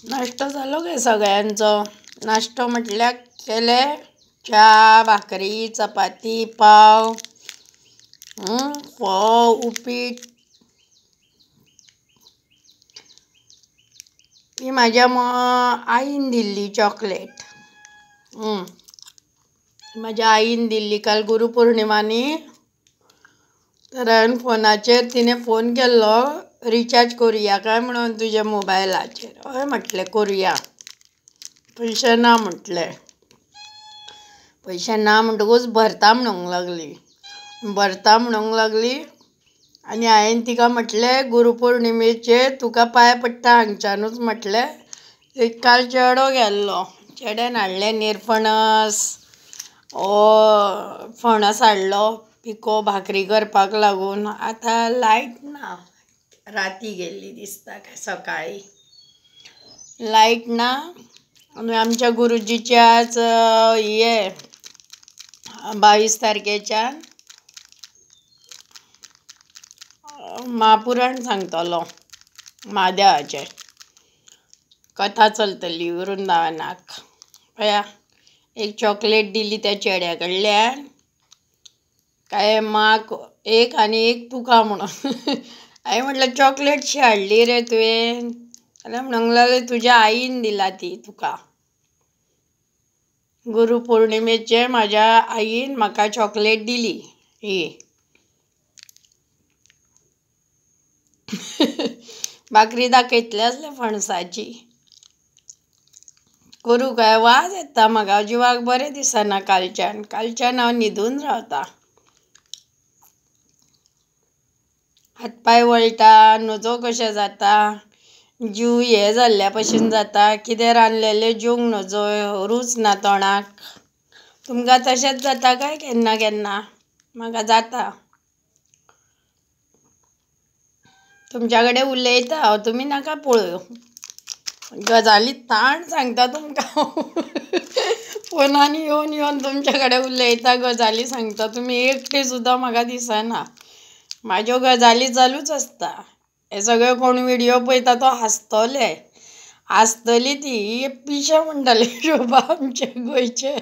नाश्तो जालो गे सगळ्यांचो. नाश्तो म्हटल्यार केले च्या, भाकरी, चपाती, पाव, फोव, उपीट. ती माझ्या आईन दिल्ली चॉकलेट. माझ्या आईन दिल्ली काल गुरुपौर्णिमा न्ही, तर हांवें फोनाचेर तिणें फोन केल्लो रिचार्ज करुया काय म्हणून तुज्या मोबायलाचेर. हय म्हटलें करुया. पयशे ना म्हटलें. पयशे ना म्हणटकूच भरता म्हणूंक लागली. आनी हांवें तिका म्हटलें गुरुपौर्णिमेचेर तुका पांय पडटा हांगच्यानूच म्हटलें. काल चेडो गेल्लो, चेड्यान हाडलें निरफणस, फणस हाडलो पिको भाकरी करपाक लागून. आतां लायट ना, राती गेल्ली दिसता काय सकाळीं. लायट ना आनी आमच्या गुरुजीचें आज 22 तारखेच्यान महापुराण सांगतलो म्हादेवाचें. कथा चलतली वृंदावनाक. पळया, एक चॉकलेट दिली त्या चेड्या कडल्यान. काय माक एक आनी एक तुका म्हणून. हांवें म्हटलें चॉकलेटशी हाडली रे तुवें. जाल्यार म्हणूंक लागली तुज्या आईन दिला ती तुका. गुरुपौर्णिमेचेर म्हाज्या आईन म्हाका चॉकलेट दिली ही. भाकरी दाखयतले आसले फणसाची. करूं काय? वाज येता म्हाका, जिवाक बरें दिसना कालच्यान हांव न्हिदून रावतां. हातपाय वळटा, नजो कशें जाता, जीव जाल्ल्या भशेन जाता. कितें रांदलेलें जेवंक नजो, रूच ना तोंडाक. तुमकां तशेंच जाता काय केन्ना केन्ना? म्हाका जाता. तुमच्या कडेन उलयता हांव, तुमी नाका पळोवं. गजाली ताण सांगता तुमकां. फोनान येवन तुमचे कडेन उलयता, गजाली सांगता. तुमी एकटी सुद्दां म्हाका दिसना. म्हाज्यो गजाली चालूच आसता. हे सगळे कोण व्हिडियो पळयता तो हांसतली ती. पिशे म्हणटले शोभा आमचे गोंयचे.